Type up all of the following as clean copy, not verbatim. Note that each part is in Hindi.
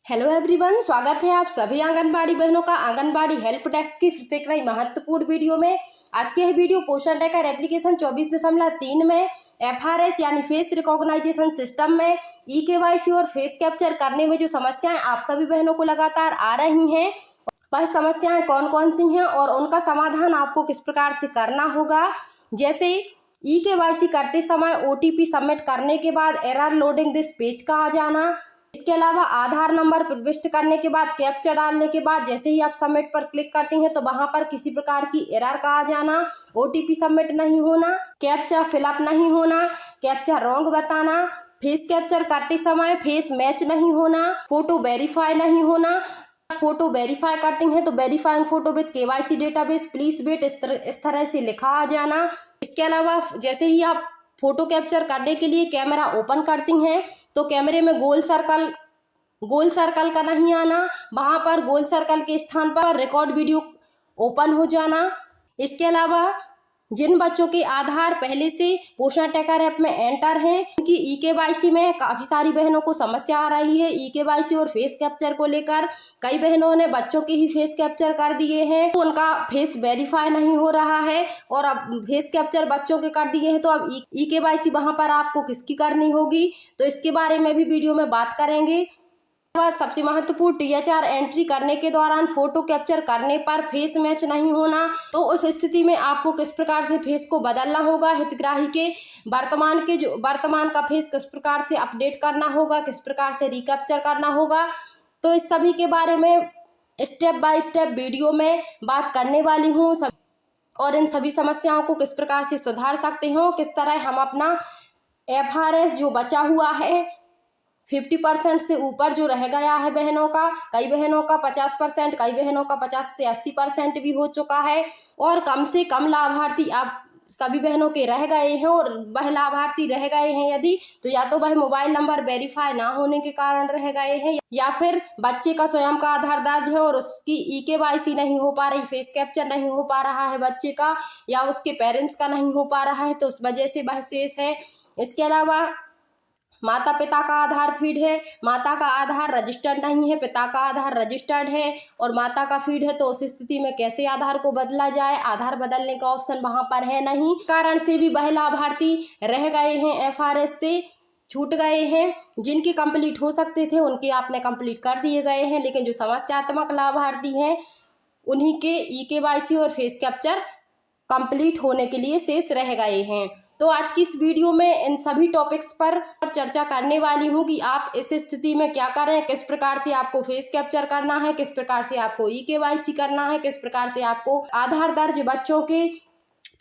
हेलो एवरीवन, स्वागत है आप सभी आंगनबाड़ी बहनों का आंगनबाड़ी हेल्प डेस्क की फिर से एक नई महत्वपूर्ण वीडियो में। आज की यह वीडियो पोषण ट्रैकर एप्लीकेशन 24.3 में FRS यानी फेस रिकॉग्नाइजेशन सिस्टम में EKYC और फेस कैप्चर करने में जो समस्याएं आप सभी बहनों को लगातार आ रही हैं, वह समस्याएं कौन कौन सी हैं और उनका समाधान आपको किस प्रकार से करना होगा। जैसे EKYC करते समय OTP सबमिट करने के बाद एरर लोडिंग दिस पेज का आ जाना, इसके अलावा आधार नंबर प्रविष्ट करने के बाद कैप्चा डालने के बाद जैसे ही आप सबमिट पर क्लिक करती हैं तो वहां पर किसी प्रकार की एरर का आ जाना, OTP सबमिट नहीं होना, कैप्चा फिलअप नहीं होना, कैप्चा रॉन्ग बताना, फेस कैप्चर करते समय फेस मैच नहीं होना, फोटो वेरीफाई नहीं होना, फोटो वेरीफाई करती हैं तो verifying photo with KYC database please wait इस तरह से लिखा आ जाना। इसके अलावा जैसे ही आप फोटो कैप्चर करने के लिए कैमरा ओपन करती हैं तो कैमरे में गोल सर्कल का नहीं आना, वहां पर गोल सर्कल के स्थान पर रिकॉर्ड वीडियो ओपन हो जाना। इसके अलावा जिन बच्चों के आधार पहले से पोषण ट्रैकर ऐप में एंटर हैं, उनकी EKYC में काफ़ी सारी बहनों को समस्या आ रही है EKYC और फेस कैप्चर को लेकर। कई बहनों ने बच्चों के ही फेस कैप्चर कर दिए हैं तो उनका फेस वेरीफाई नहीं हो रहा है, और अब फेस कैप्चर बच्चों के कर दिए हैं तो अब EKYC वहां पर आपको किसकी करनी होगी, तो इसके बारे में भी वीडियो में बात करेंगे। सबसे महत्वपूर्ण THR एंट्री करने के दौरान फोटो कैप्चर करने पर फेस मैच नहीं होना, तो उस स्थिति में आपको किस प्रकार से फेस को बदलना होगा, हितग्राही के वर्तमान का फेस किस प्रकार से अपडेट करना होगा, किस प्रकार से रिकैप्चर करना होगा, तो इस सभी के बारे में स्टेप बाय स्टेप वीडियो में बात करने वाली हूँ। और इन सभी समस्याओं को किस प्रकार से सुधार सकते हो, किस तरह हम अपना FRS जो बचा हुआ है 50% से ऊपर जो रह गया है बहनों का, कई बहनों का 50%, कई बहनों का 50 से 80% भी हो चुका है, और कम से कम लाभार्थी आप सभी बहनों के रह गए हैं, और वह लाभार्थी रह गए हैं यदि तो या तो वह मोबाइल नंबर वेरीफाई ना होने के कारण रह गए हैं, या फिर बच्चे का स्वयं का आधार दर्ज है और उसकी EKYC नहीं हो पा रही, फेस कैप्चर नहीं हो पा रहा है बच्चे का, या उसके पेरेंट्स का नहीं हो पा रहा है तो उस वजह से वह शेष है। इसके अलावा माता पिता का आधार फीड है, माता का आधार रजिस्टर्ड नहीं है, पिता का आधार रजिस्टर्ड है और माता का फीड है, तो उस स्थिति में कैसे आधार को बदला जाए, आधार बदलने का ऑप्शन वहां पर है नहीं, कारण से भी वह लाभार्थी रह गए हैं, FRS से छूट गए हैं। जिनके कंप्लीट हो सकते थे उनके आपने कंप्लीट कर दिए गए हैं, लेकिन जो समस्यात्मक लाभार्थी हैं उन्हीं के EKYC और फेस कैप्चर कंप्लीट होने के लिए शेष रह गए हैं। तो आज की इस वीडियो में इन सभी टॉपिक्स पर चर्चा करने वाली हूँ कि आप इस स्थिति में क्या करें, किस प्रकार से आपको फेस कैप्चर करना है, किस प्रकार से आपको EKYC करना है, किस प्रकार से आपको आधार दर्ज बच्चों के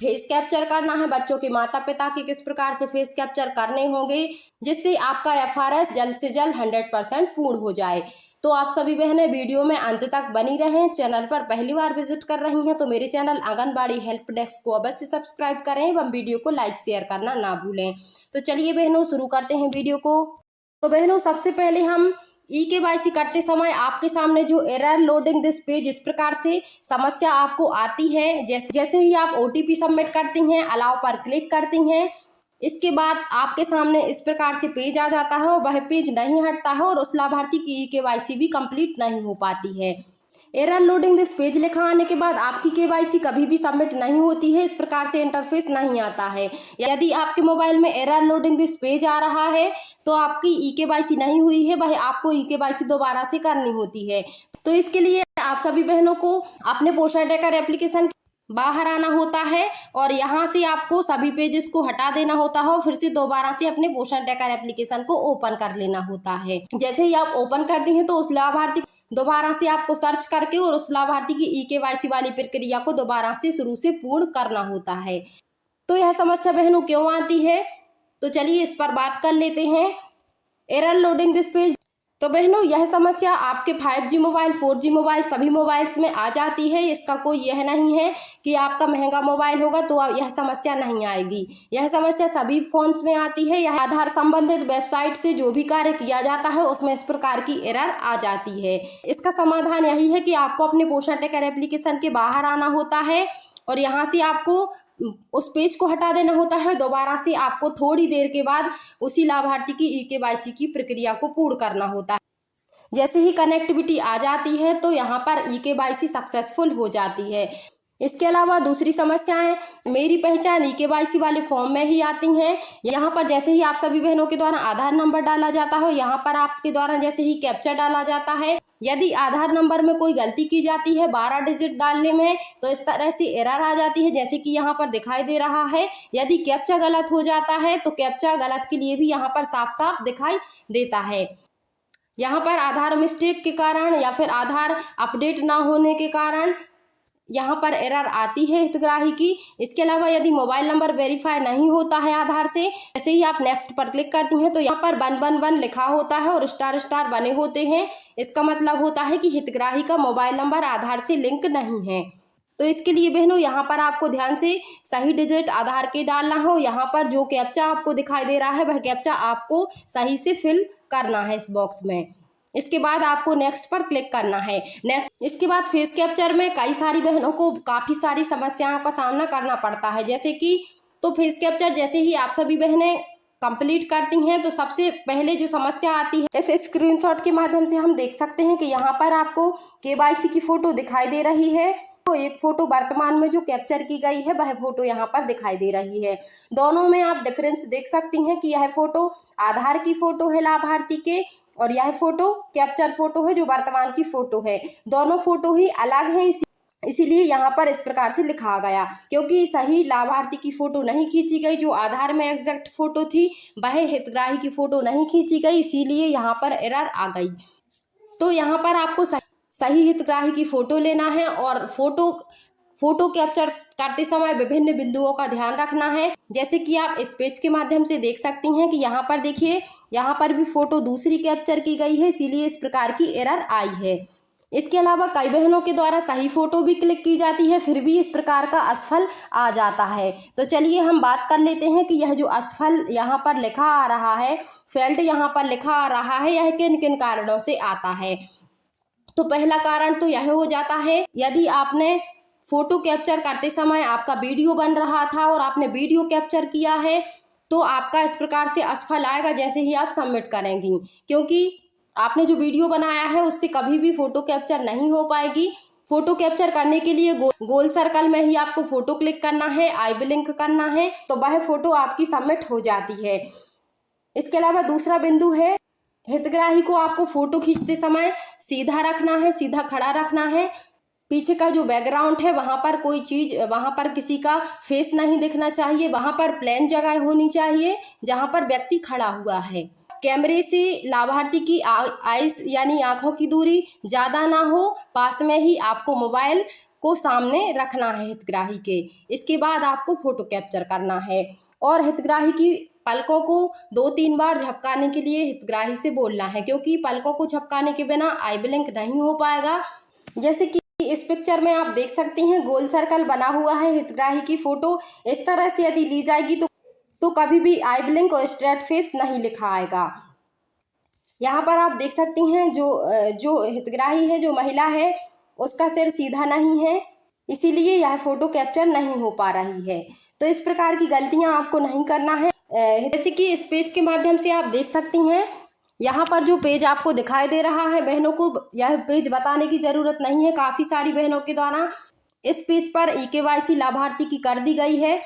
फेस कैप्चर करना है, बच्चों के माता पिता के किस प्रकार से फेस कैप्चर करने होंगे, जिससे आपका FRS जल्द से जल्द 100% पूर्ण हो जाए। तो आप सभी बहनें वीडियो में अंत तक बनी रहें। चैनल पर पहली बार विजिट कर रही हैं तो मेरे चैनल आंगनबाड़ी हेल्प डेस्क को अवश्य सब्सक्राइब करें एवं वीडियो को लाइक शेयर करना ना भूलें। तो चलिए बहनों शुरू करते हैं वीडियो को। तो बहनों सबसे पहले हम EKYC करते समय आपके सामने जो एरर लोडिंग दिस पेज इस प्रकार से समस्या आपको आती है, जैसे ही आप OTP सबमिट करती हैं, अलाउ पर क्लिक करती हैं, इसके बाद आपके सामने इस प्रकार से पेज आ जाता है और वह पेज नहीं हटता है और उस लाभार्थी की EKYC भी कंप्लीट नहीं हो पाती है। एरर लोडिंग दिस पेज लिखा आने के बाद आपकी KYC कभी भी सबमिट नहीं होती है, इस प्रकार से इंटरफेस नहीं आता है। यदि आपके मोबाइल में एरर लोडिंग दिस पेज आ रहा है तो आपकी EKYC नहीं हुई है, वह आपको EKYC दोबारा से करनी होती है। तो इसके लिए आप सभी बहनों को अपने पोषण ट्रैकर एप्लीकेशन बाहर आना होता है और यहाँ से आपको सभी पेजेस को हटा देना होता है और फिर से दोबारा से अपने पोषण ट्रैकर एप्लीकेशन को ओपन कर लेना होता है। जैसे ही आप ओपन करती हैं तो उस लाभार्थी दोबारा से आपको सर्च करके और उस लाभार्थी की EKYC वाली प्रक्रिया को दोबारा से शुरू से पूर्ण करना होता है। तो यह समस्या बहनों क्यों आती है, तो चलिए इस पर बात कर लेते हैं। एरर लोडिंग दिस पेज, तो बहनों यह समस्या आपके 5G मोबाइल 4G मोबाइल सभी मोबाइल्स में आ जाती है। इसका कोई यह नहीं है कि आपका महंगा मोबाइल होगा तो यह समस्या नहीं आएगी, यह समस्या सभी फोन्स में आती है। यह आधार संबंधित वेबसाइट से जो भी कार्य किया जाता है उसमें इस प्रकार की एरर आ जाती है। इसका समाधान यही है कि आपको अपने पोषण ट्रैकर एप्लीकेशन के बाहर आना होता है और यहाँ से आपको उस पेज को हटा देना होता है। दोबारा से आपको थोड़ी देर के बाद उसी लाभार्थी की EKYC की प्रक्रिया को पूर्ण करना होता है। जैसे ही कनेक्टिविटी आ जाती है तो यहाँ पर eKYC सक्सेसफुल हो जाती है। इसके अलावा दूसरी समस्याएं मेरी पहचान eKYC वाले फॉर्म में ही आती हैं। यहाँ पर जैसे ही आप सभी बहनों के द्वारा आधार नंबर डाला जाता हो, यहाँ पर आपके द्वारा जैसे ही कैप्चा डाला जाता है, यदि आधार नंबर में कोई गलती की जाती है 12 डिजिट डालने में तो इस तरह से एरर आ जाती है, जैसे कि यहाँ पर दिखाई दे रहा है। यदि कैप्चा गलत हो जाता है तो कैप्चा गलत के लिए भी यहाँ पर साफ साफ दिखाई देता है। यहाँ पर आधार मिस्टेक के कारण या फिर आधार अपडेट ना होने के कारण यहाँ पर एरर आती है हितग्राही की। इसके अलावा यदि मोबाइल नंबर वेरीफाई नहीं होता है आधार से, जैसे ही आप नेक्स्ट पर क्लिक करती हैं तो यहाँ पर 111 लिखा होता है और स्टार स्टार बने होते हैं। इसका मतलब होता है कि हितग्राही का मोबाइल नंबर आधार से लिंक नहीं है। तो इसके लिए बहनों यहाँ पर आपको ध्यान से सही डिजिट आधार के डालना हो। यहाँ पर जो कैप्चा आपको दिखाई दे रहा है वह कैप्चा आपको सही से फिल करना है इस बॉक्स में। इसके बाद आपको नेक्स्ट पर क्लिक करना है। नेक्स्ट इसके बाद फेस कैप्चर में कई सारी बहनों को काफ़ी सारी समस्याओं का सामना करना पड़ता है, जैसे कि तो फेस कैप्चर जैसे ही आप सभी बहनें कंप्लीट करती हैं तो सबसे पहले जो समस्या आती है, इस स्क्रीनशॉट के माध्यम से हम देख सकते हैं कि यहाँ पर आपको KYC की फ़ोटो दिखाई दे रही है। तो एक फ़ोटो वर्तमान में जो कैप्चर की गई है वह फ़ोटो यहाँ पर दिखाई दे रही है। दोनों में आप डिफरेंस देख सकती हैं कि यह फ़ोटो आधार की फ़ोटो है लाभार्थी के और यह फ़ोटो कैप्चर फ़ोटो है जो वर्तमान की फ़ोटो है। दोनों फ़ोटो ही अलग हैं, इसीलिए यहाँ पर इस प्रकार से लिखा गया, क्योंकि सही लाभार्थी की फ़ोटो नहीं खींची गई। जो आधार में एग्जैक्ट फ़ोटो थी वह हितग्राही की फ़ोटो नहीं खींची गई, इसीलिए यहाँ पर एरर आ गई। तो यहाँ पर आपको सही हितग्राही की फ़ोटो लेना है और फ़ोटो कैप्चर करते समय विभिन्न बिंदुओं का ध्यान रखना है, जैसे कि आप इस पेज के माध्यम से देख सकती हैं कि यहाँ पर देखिए, यहाँ पर भी फ़ोटो दूसरी कैप्चर की गई है, इसीलिए इस प्रकार की एरर आई है। इसके अलावा कई बहनों के द्वारा सही फ़ोटो भी क्लिक की जाती है, फिर भी इस प्रकार का असफल आ जाता है। तो चलिए हम बात कर लेते हैं कि यह जो असफल यहाँ पर लिखा आ रहा है, फेल्ड यहाँ पर लिखा आ रहा है, यह किन किन कारणों से आता है। तो पहला कारण तो यह हो जाता है, यदि आपने फ़ोटो कैप्चर करते समय आपका वीडियो बन रहा था और आपने वीडियो कैप्चर किया है तो आपका इस प्रकार से असफल आएगा जैसे ही आप सबमिट करेंगी, क्योंकि आपने जो वीडियो बनाया है उससे कभी भी फ़ोटो कैप्चर नहीं हो पाएगी। फ़ोटो कैप्चर करने के लिए गोल सर्कल में ही आपको फ़ोटो क्लिक करना है, आई ब्लिंक करना है, तो वह फ़ोटो आपकी सबमिट हो जाती है। इसके अलावा दूसरा बिंदु है, हितग्राही को आपको फ़ोटो खींचते समय सीधा रखना है, सीधा खड़ा रखना है। पीछे का जो बैकग्राउंड है वहाँ पर कोई चीज़, वहाँ पर किसी का फेस नहीं दिखना चाहिए, वहाँ पर प्लेन जगह होनी चाहिए जहाँ पर व्यक्ति खड़ा हुआ है। कैमरे से लाभार्थी की आइज यानी आँखों की दूरी ज़्यादा ना हो, पास में ही आपको मोबाइल को सामने रखना है हितग्राही के। इसके बाद आपको फ़ोटो कैप्चर करना है और हितग्राही की पलकों को 2-3 बार झपकाने के लिए हितग्राही से बोलना है, क्योंकि पलकों को झपकाने के बिना आई ब्लिंक नहीं हो पाएगा। जैसे कि इस पिक्चर में आप देख सकती हैं गोल सर्कल बना हुआ है, हितग्राही की फ़ोटो इस तरह से यदि ली जाएगी तो कभी भी आई ब्लिंक और स्ट्रेट फेस नहीं लिखा आएगा। यहाँ पर आप देख सकती हैं जो हितग्राही है, जो महिला है, उसका सिर सीधा नहीं है, इसीलिए यह फ़ोटो कैप्चर नहीं हो पा रही है। तो इस प्रकार की गलतियाँ आपको नहीं करना है। जैसे कि इस पेज के माध्यम से आप देख सकती हैं, यहाँ पर जो पेज आपको दिखाई दे रहा है, बहनों को यह पेज बताने की ज़रूरत नहीं है, काफ़ी सारी बहनों के द्वारा इस पेज पर eKYC लाभार्थी की कर दी गई है।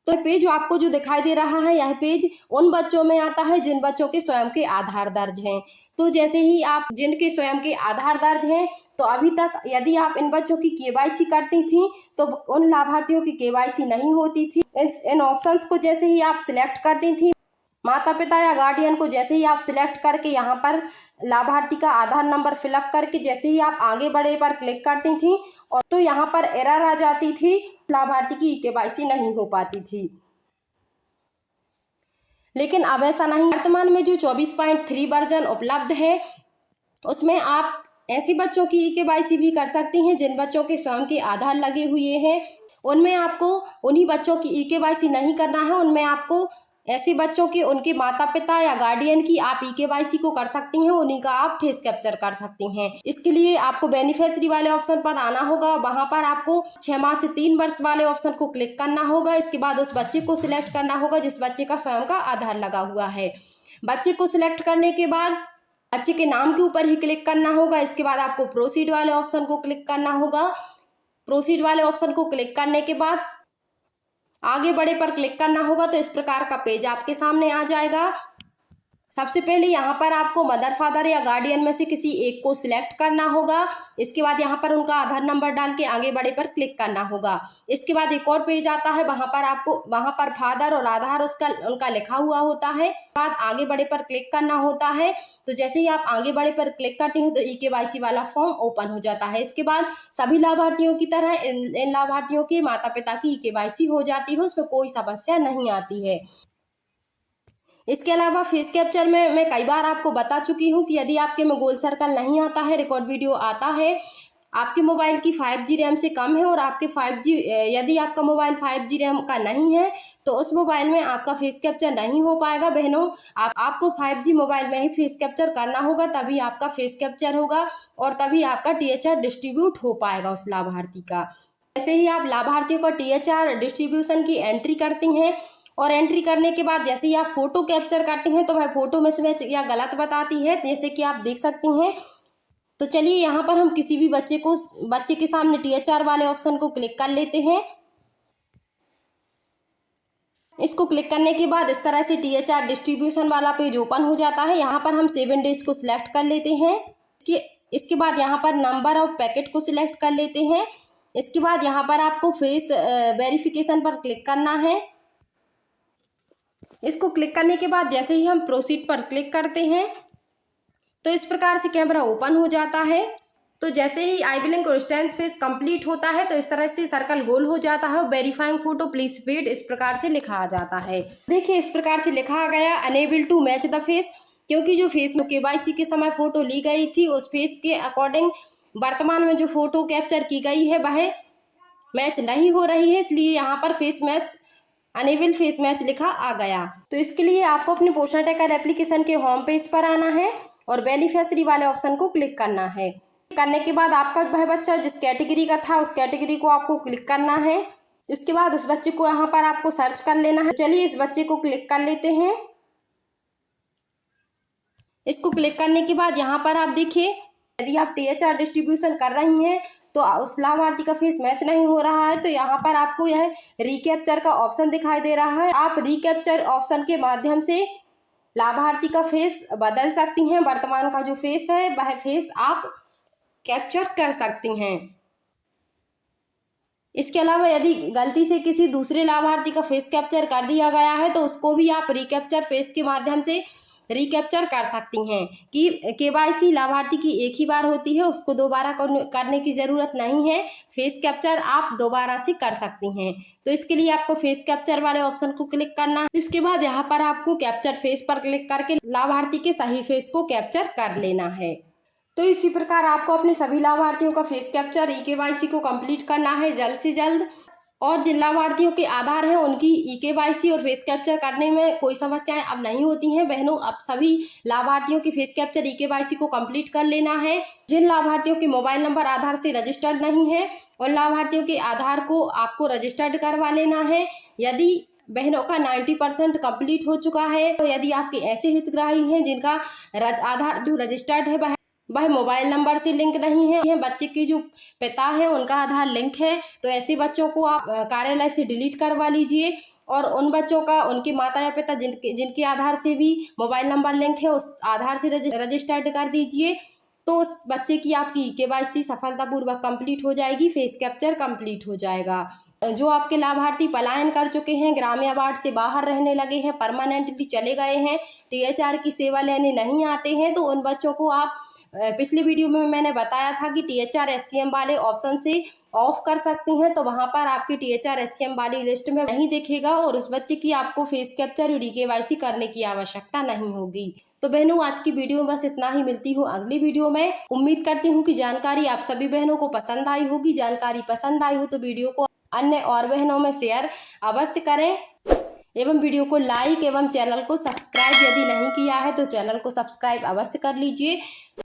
तो पेज आपको जो दिखाई दे रहा है, यह पेज उन बच्चों में आता है जिन बच्चों के स्वयं के आधार दर्ज हैं। तो जैसे ही आप जिनके स्वयं के आधार दर्ज हैं, तो अभी तक यदि आप इन बच्चों की KYC करती थी तो उन लाभार्थियों की KYC नहीं होती थी। इन ऑप्शंस को जैसे ही आप सिलेक्ट करती थी, माता पिता या गार्डियन को जैसे ही आप सिलेक्ट करके यहाँ पर लाभार्थी का आधार नंबर फिलअप करके जैसे ही आप आगे बढ़े पर क्लिक करती थी और तो यहाँ पर एरर आ जाती थी, लाभार्थी की KYC नहीं हो पाती थी। लेकिन अब ऐसा नहीं, वर्तमान में जो 24.3 वर्जन उपलब्ध है उसमें आप ऐसे बच्चों की KYC भी कर सकती हैं जिन बच्चों के स्वयं के आधार लगे हुए हैं। उनमें आपको उन्हीं बच्चों की KYC नहीं करना है, उनमें आपको ऐसे बच्चों के उनके माता पिता या गार्डियन की आप KYC को कर सकती हैं, उन्हीं का आप फेस कैप्चर कर सकती हैं। इसके लिए आपको बेनिफिशियरी वाले ऑप्शन पर आना होगा, वहां पर आपको 6 माह से 3 वर्ष वाले ऑप्शन को क्लिक करना होगा। इसके बाद उस बच्चे को सिलेक्ट करना होगा जिस बच्चे का स्वयं का आधार लगा हुआ है। बच्चे को सिलेक्ट करने के बाद बच्चे के नाम के ऊपर ही क्लिक करना होगा। इसके बाद आपको प्रोसीड वाले ऑप्शन को क्लिक करना होगा। प्रोसीड वाले ऑप्शन को क्लिक करने के बाद आगे बढ़े पर क्लिक करना होगा। तो इस प्रकार का पेज आपके सामने आ जाएगा। सबसे पहले यहाँ पर आपको मदर, फादर या गार्डियन में से किसी एक को सिलेक्ट करना होगा। इसके बाद यहाँ पर उनका आधार नंबर डाल के आगे बढ़े पर क्लिक करना होगा। इसके बाद एक और पेज आता है, वहाँ पर फादर और आधार उनका लिखा हुआ होता है। बाद आगे बढ़े पर क्लिक करना होता है। तो जैसे ही आप आगे बढ़े पर क्लिक करते हैं तो EKYC वाला फॉर्म ओपन हो जाता है। इसके बाद सभी लाभार्थियों की तरह इन लाभार्थियों के माता पिता की EKYC हो जाती है, उसमें कोई समस्या नहीं आती है। इसके अलावा फेस कैप्चर में मैं कई बार आपको बता चुकी हूँ कि यदि आपके में गोल सर्कल नहीं आता है, रिकॉर्ड वीडियो आता है, आपके मोबाइल की 5G रैम से कम है और यदि आपका मोबाइल 5G रैम का नहीं है तो उस मोबाइल में आपका फेस कैप्चर नहीं हो पाएगा। बहनों, आपको 5G मोबाइल में ही फेस कैप्चर करना होगा, तभी आपका फेस कैप्चर होगा और तभी आपका THR डिस्ट्रीब्यूट हो पाएगा उस लाभार्थी का। जैसे ही आप लाभार्थियों का THR डिस्ट्रीब्यूशन की एंट्री करती हैं और एंट्री करने के बाद जैसे ही आप फोटो कैप्चर करती हैं तो वह फोटो मिसमैच या गलत बताती है, जैसे कि आप देख सकती हैं। तो चलिए यहाँ पर हम किसी भी बच्चे के सामने THR वाले ऑप्शन को क्लिक कर लेते हैं। इसको क्लिक करने के बाद इस तरह से THR डिस्ट्रीब्यूशन वाला पेज ओपन हो जाता है। यहाँ पर हम 7 डेज को सिलेक्ट कर लेते हैं। इसके बाद यहाँ पर नंबर ऑफ पैकेट को सिलेक्ट कर लेते हैं। इसके बाद यहाँ पर आपको फेस वेरिफिकेशन पर क्लिक करना है। इसको क्लिक करने के बाद जैसे ही हम प्रोसीड पर क्लिक करते हैं तो इस प्रकार से कैमरा ओपन हो जाता है। तो जैसे ही आई ब्लिंक और स्टैम्प फेस कंप्लीट होता है तो इस तरह से सर्कल गोल हो जाता है। वेरीफाइंग फोटो प्लीज वेट इस प्रकार से लिखा आ जाता है। देखिए इस प्रकार से लिखा आ गया unable to match the face, क्योंकि जो फेस में KYC के समय फोटो ली गई थी उस फेस के अकॉर्डिंग वर्तमान में जो फोटो कैप्चर की गई है वह मैच नहीं हो रही है, इसलिए यहाँ पर अनेबल फेस मैच लिखा आ गया। तो इसके लिए आपको अपने पोषण ट्रैकर एप्लीकेशन के होम पेज पर आना है और बेनिफिशियरी वाले ऑप्शन को क्लिक करना है। करने के बाद आपका वह बच्चा जिस कैटेगरी का था उस कैटेगरी को आपको क्लिक करना है। इसके बाद उस बच्चे को यहाँ पर आपको सर्च कर लेना है। चलिए इस बच्चे को क्लिक कर लेते हैं। इसको क्लिक करने के बाद यहाँ पर आप देखिए यदि आप THR डिस्ट्रीब्यूशन कर रही हैं तो उस लाभार्थी का फेस मैच नहीं हो रहा है तो यहाँ पर आपको यह रिकैप्चर का ऑप्शन दिखाई दे रहा है। आप रिकैप्चर ऑप्शन के माध्यम से लाभार्थी का फेस बदल सकती हैं। वर्तमान का जो फेस है वह फेस आप कैप्चर कर सकती हैं। इसके अलावा यदि गलती से किसी दूसरे लाभार्थी का फेस कैप्चर कर दिया गया है तो उसको भी आप रिकैप्चर फेस के माध्यम से रिकैप्चर कर सकती हैं कि KYC लाभार्थी की एक ही बार होती है, उसको दोबारा करने की ज़रूरत नहीं है। फेस कैप्चर आप दोबारा से कर सकती हैं। तो इसके लिए आपको फेस कैप्चर वाले ऑप्शन को क्लिक करना है। इसके बाद यहाँ पर आपको कैप्चर फेस पर क्लिक करके लाभार्थी के सही फेस को कैप्चर कर लेना है। तो इसी प्रकार आपको अपने सभी लाभार्थियों का फेस कैप्चर EKYC को कंप्लीट करना है जल्द से जल्द। और जिन लाभार्थियों के आधार हैं उनकी EKYC और फेस कैप्चर करने में कोई समस्याएं अब नहीं होती हैं। बहनों, अब सभी लाभार्थियों की फेस कैप्चर EKYC को कंप्लीट कर लेना है। जिन लाभार्थियों के मोबाइल नंबर आधार से रजिस्टर्ड नहीं है उन लाभार्थियों के आधार को आपको रजिस्टर्ड करवा लेना है। यदि बहनों का 90% कंप्लीट हो चुका है तो यदि आपके ऐसे हितग्राही हैं जिनका आधार जो रजिस्टर्ड है वह मोबाइल नंबर से लिंक नहीं है, बच्चे के जो पिता है उनका आधार लिंक है, तो ऐसे बच्चों को आप कार्यालय से डिलीट करवा लीजिए और उन बच्चों का उनके माता या पिता जिनके आधार से भी मोबाइल नंबर लिंक है उस आधार से रजिस्टर्ड कर दीजिए। तो उस बच्चे की आपकी KYC सफलतापूर्वक कंप्लीट हो जाएगी, फेस कैप्चर कंप्लीट हो जाएगा। जो आपके लाभार्थी पलायन कर चुके हैं, ग्रामीण वार्ड से बाहर रहने लगे हैं, परमानेंटली चले गए हैं, THR की सेवा लेने नहीं आते हैं, तो उन बच्चों को आप पिछली वीडियो में मैंने बताया था कि THR SCM वाले ऑप्शन से ऑफ कर सकती हैं। तो वहां पर आपकी THR SCM वाली लिस्ट में नहीं दिखेगा और उस बच्चे की आपको फेस कैप्चर और EKYC करने की आवश्यकता नहीं होगी। तो बहनों, आज की वीडियो में बस इतना ही। मिलती हूँ अगली वीडियो में। उम्मीद करती हूँ कि जानकारी आप सभी बहनों को पसंद आई होगी। जानकारी पसंद आई हो तो वीडियो को अन्य और बहनों में शेयर अवश्य करें एवं वीडियो को लाइक एवं चैनल को सब्सक्राइब यदि नहीं किया है तो चैनल को सब्सक्राइब अवश्य कर लीजिए।